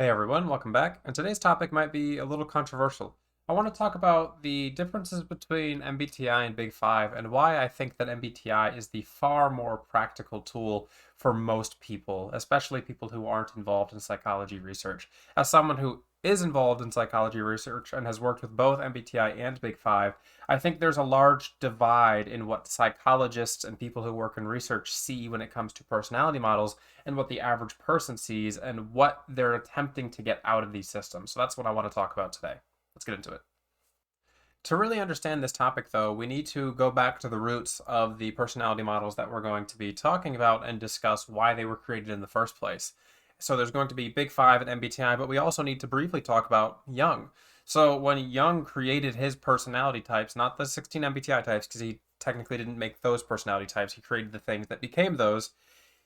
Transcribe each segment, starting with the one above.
Hey everyone, welcome back. And today's topic might be a little controversial. I want to talk about the differences between MBTI and Big Five and why I think that MBTI is the far more practical tool for most people, especially people who aren't involved in psychology research. As someone who is involved in psychology research and has worked with both MBTI and Big Five, I think there's a large divide in what psychologists and people who work in research see when it comes to personality models and what the average person sees and what they're attempting to get out of these systems. So that's what I want to talk about today. Let's get into it. To really understand this topic, though, we need to go back to the roots of the personality models that we're going to be talking about and discuss why they were created in the first place. So there's going to be Big Five and MBTI, but we also need to briefly talk about Jung. So when Jung created his personality types, not the 16 MBTI types, because he technically didn't make those personality types, he created the things that became those.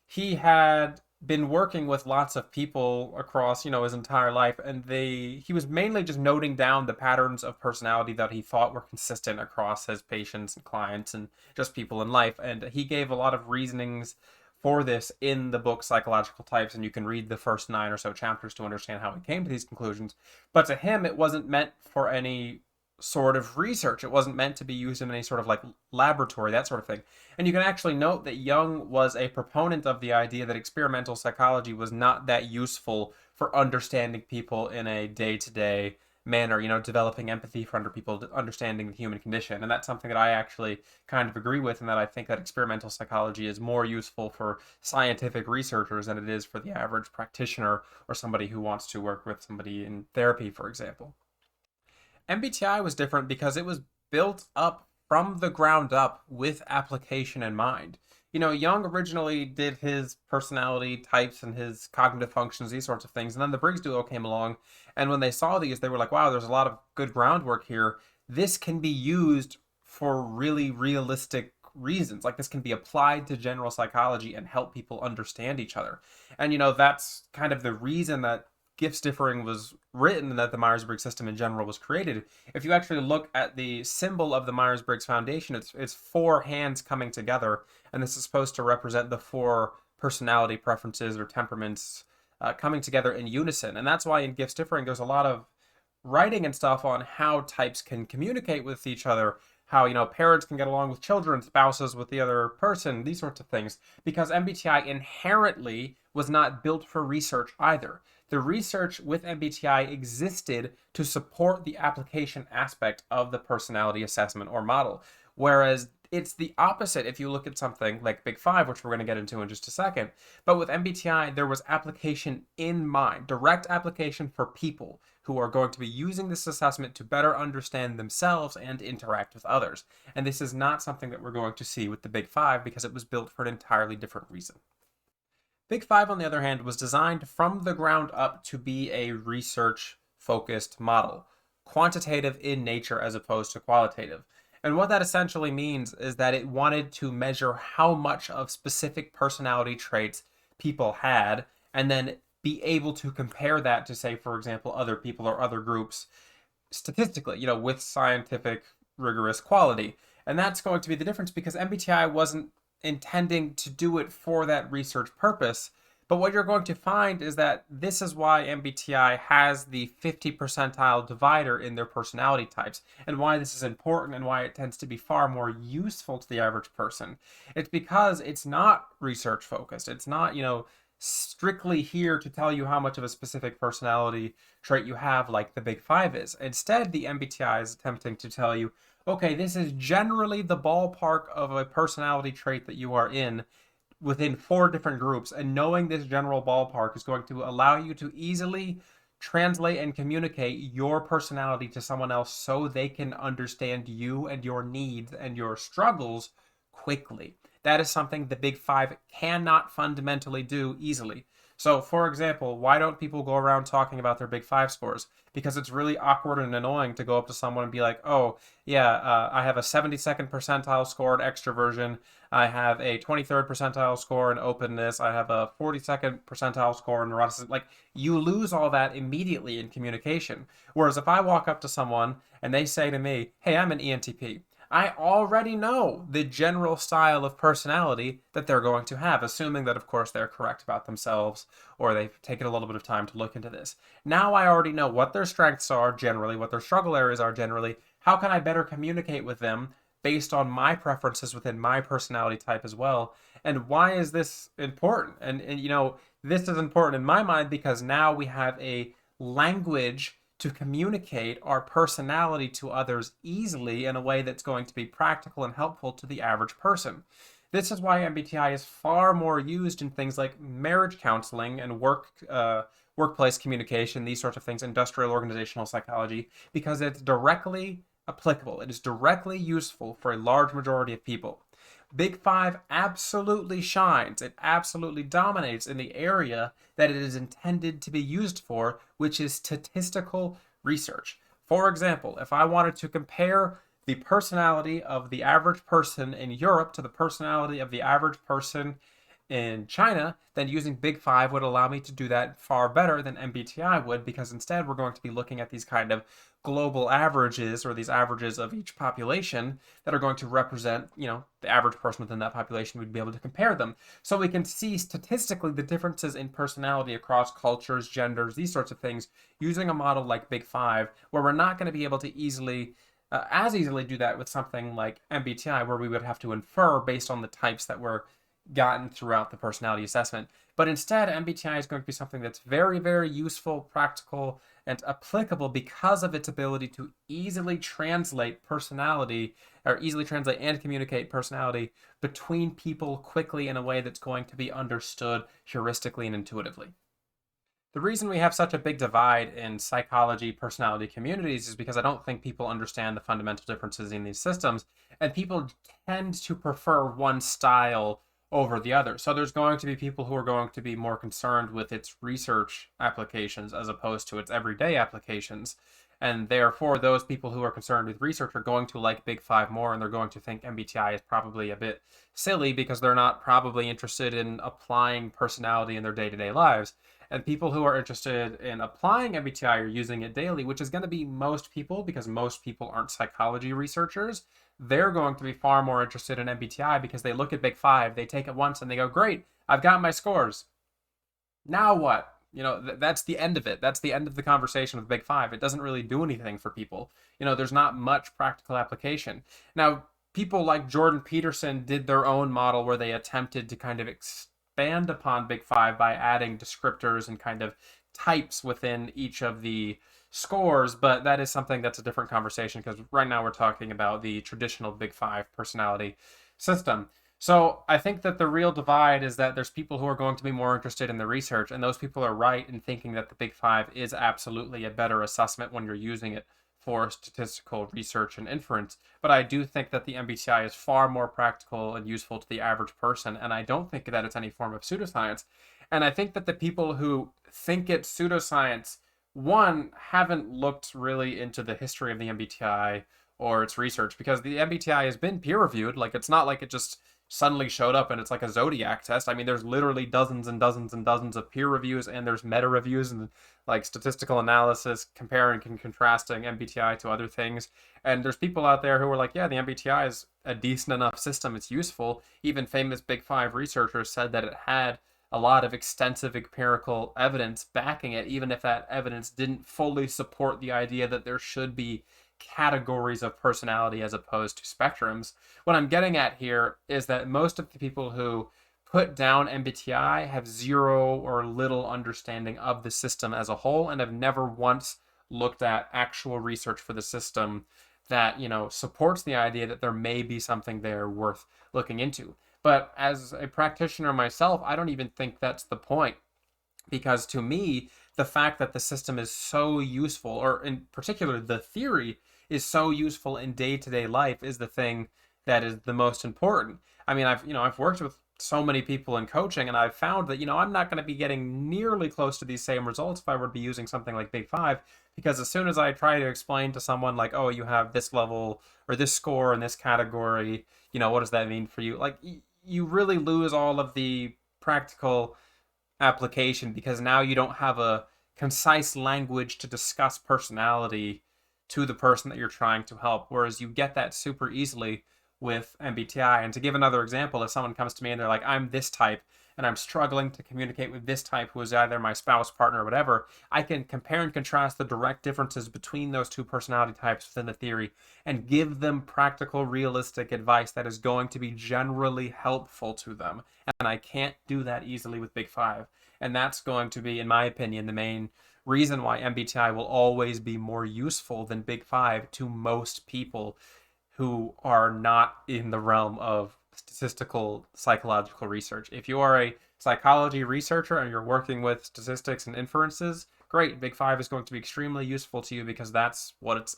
He had been working with lots of people across, his entire life, and he was mainly just noting down the patterns of personality that he thought were consistent across his patients and clients and just people in life. And he gave a lot of reasonings for this in the book Psychological Types, and you can read the first 9 or so chapters to understand how he came to these conclusions. But to him, it wasn't meant for any sort of research. It wasn't meant to be used in any sort of like laboratory, that sort of thing. And you can actually note that Jung was a proponent of the idea that experimental psychology was not that useful for understanding people in a day-to-day manner, developing empathy for understanding the human condition. And that's something that I actually kind of agree with, and that I think that experimental psychology is more useful for scientific researchers than it is for the average practitioner or somebody who wants to work with somebody in therapy, for example. MBTI was different because it was built up from the ground up with application in mind. Jung originally did his personality types and his cognitive functions, these sorts of things, and then the Briggs duo came along, and when they saw these, they were like, wow, there's a lot of good groundwork here. This can be used for really realistic reasons. Like, this can be applied to general psychology and help people understand each other. And, that's kind of the reason that gifts differing was written and that the Myers-Briggs system in general was created. If you actually look at the symbol of the Myers-Briggs Foundation, it's four hands coming together, and this is supposed to represent the four personality preferences or temperaments coming together in unison. And that's why in gifts differing, there's a lot of writing and stuff on how types can communicate with each other, how parents can get along with children, spouses with the other person, these sorts of things, because MBTI inherently was not built for research either. The research with MBTI existed to support the application aspect of the personality assessment or model, whereas it's the opposite if you look at something like Big Five, which we're going to get into in just a second. But with MBTI, there was application in mind, direct application for people who are going to be using this assessment to better understand themselves and interact with others. And this is not something that we're going to see with the Big Five because it was built for an entirely different reason. Big Five, on the other hand, was designed from the ground up to be a research focused model, quantitative in nature as opposed to qualitative. And what that essentially means is that it wanted to measure how much of specific personality traits people had, and then be able to compare that to, say, for example, other people or other groups statistically, with scientific, rigorous quality. And that's going to be the difference because MBTI wasn't intending to do it for that research purpose. But what you're going to find is that this is why MBTI has the 50 percentile divider in their personality types, and why this is important and why it tends to be far more useful to the average person. It's because it's not research focused. It's not, strictly here to tell you how much of a specific personality trait you have, like the Big Five is. Instead, the MBTI is attempting to tell you, okay, this is generally the ballpark of a personality trait that you are in within four different groups, and knowing this general ballpark is going to allow you to easily translate and communicate your personality to someone else so they can understand you and your needs and your struggles quickly. That is something the Big Five cannot fundamentally do easily. So, for example, why don't people go around talking about their Big Five scores? Because it's really awkward and annoying to go up to someone and be like, oh, yeah, I have a 72nd percentile score in extroversion. I have a 23rd percentile score in openness. I have a 42nd percentile score in neuroticism. Like, you lose all that immediately in communication. Whereas if I walk up to someone and they say to me, hey, I'm an ENTP, I already know the general style of personality that they're going to have, assuming that, of course, they're correct about themselves or they've taken a little bit of time to look into this. Now I already know what their strengths are generally, what their struggle areas are generally. How can I better communicate with them based on my preferences within my personality type as well? And why is this important? And this is important in my mind because now we have a language to communicate our personality to others easily in a way that's going to be practical and helpful to the average person. This is why MBTI is far more used in things like marriage counseling and workplace communication, these sorts of things, industrial organizational psychology, because it's directly applicable. It is directly useful for a large majority of people. Big Five absolutely shines. It absolutely dominates in the area that it is intended to be used for, which is statistical research. For example, if I wanted to compare the personality of the average person in Europe to the personality of the average person in China, then using Big Five would allow me to do that far better than MBTI would, because instead we're going to be looking at these kind of global averages or these averages of each population that are going to represent, the average person within that population. We'd be able to compare them. So we can see statistically the differences in personality across cultures, genders, these sorts of things using a model like Big Five, where we're not going to be able to as easily do that with something like MBTI, where we would have to infer based on the types that were gotten throughout the personality assessment. But instead, MBTI is going to be something that's very, very useful, practical, and applicable because of its ability to easily translate personality, or easily translate and communicate personality between people quickly in a way that's going to be understood heuristically and intuitively. The reason we have such a big divide in psychology personality communities is because I don't think people understand the fundamental differences in these systems, and people tend to prefer one style over the other. So there's going to be people who are going to be more concerned with its research applications as opposed to its everyday applications. And therefore, those people who are concerned with research are going to like Big Five more, and they're going to think MBTI is probably a bit silly because they're not probably interested in applying personality in their day-to-day lives. And people who are interested in applying MBTI are using it daily, which is going to be most people, because most people aren't psychology researchers. They're going to be far more interested in MBTI because they look at Big Five, they take it once, and they go, great, I've got my scores. Now what? That's the end of it. That's the end of the conversation with Big Five. It doesn't really do anything for people. There's not much practical application. Now, people like Jordan Peterson did their own model where they attempted to kind of expand upon Big Five by adding descriptors and kind of types within each of the scores, but that is something that's a different conversation because right now we're talking about the traditional Big Five personality system. So I think that the real divide is that there's people who are going to be more interested in the research, and those people are right in thinking that the Big Five is absolutely a better assessment when you're using it for statistical research and inference. But I do think that the MBTI is far more practical and useful to the average person, and I don't think that it's any form of pseudoscience. And I think that the people who think it's pseudoscience, one, haven't looked really into the history of the MBTI or its research, because the MBTI has been peer reviewed. Like, it's not like it just suddenly showed up and it's like a zodiac test. I mean, there's literally dozens and dozens and dozens of peer reviews, and there's meta reviews and like statistical analysis comparing and contrasting MBTI to other things. And there's people out there who are like, yeah, the MBTI is a decent enough system, it's useful. Even famous Big Five researchers said that it had a lot of extensive empirical evidence backing it, even if that evidence didn't fully support the idea that there should be categories of personality as opposed to spectrums. What I'm getting at here is that most of the people who put down MBTI have zero or little understanding of the system as a whole and have never once looked at actual research for the system that, supports the idea that there may be something there worth looking into. But as a practitioner myself, I don't even think that's the point, because to me, the fact that the system is so useful, or in particular the theory is so useful in day-to-day life, is the thing that is the most important. I mean, I've worked with so many people in coaching, and I've found that, I'm not going to be getting nearly close to these same results if I were to be using something like Big Five, because as soon as I try to explain to someone like, oh, you have this level or this score in this category, what does that mean for you? Like, you really lose all of the practical application, because now you don't have a concise language to discuss personality to the person that you're trying to help, whereas you get that super easily with MBTI. And to give another example, if someone comes to me and they're like, I'm this type and I'm struggling to communicate with this type who is either my spouse, partner, or whatever, I can compare and contrast the direct differences between those two personality types within the theory and give them practical, realistic advice that is going to be generally helpful to them. And I can't do that easily with Big Five. And that's going to be, in my opinion, the main reason why MBTI will always be more useful than Big Five to most people who are not in the realm of statistical psychological research. If you are a psychology researcher and you're working with statistics and inferences, great. Big Five is going to be extremely useful to you because that's what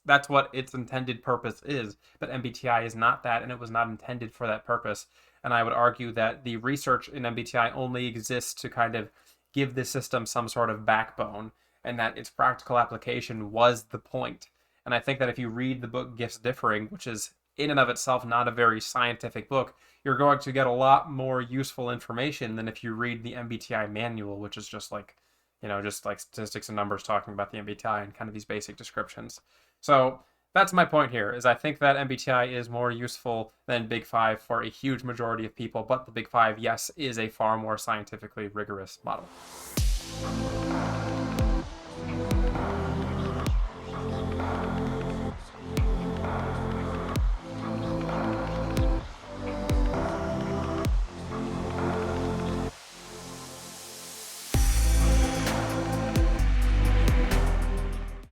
that's what its intended purpose is. But MBTI is not that, and it was not intended for that purpose. And I would argue that the research in MBTI only exists to kind of give the system some sort of backbone, and that its practical application was the point. And I think that if you read the book Gifts Differing, which is in and of itself not a very scientific book, you're going to get a lot more useful information than if you read the MBTI manual, which is just like, just like statistics and numbers talking about the MBTI and kind of these basic descriptions. So that's my point here, is I think that MBTI is more useful than Big Five for a huge majority of people, but the Big Five, yes, is a far more scientifically rigorous model.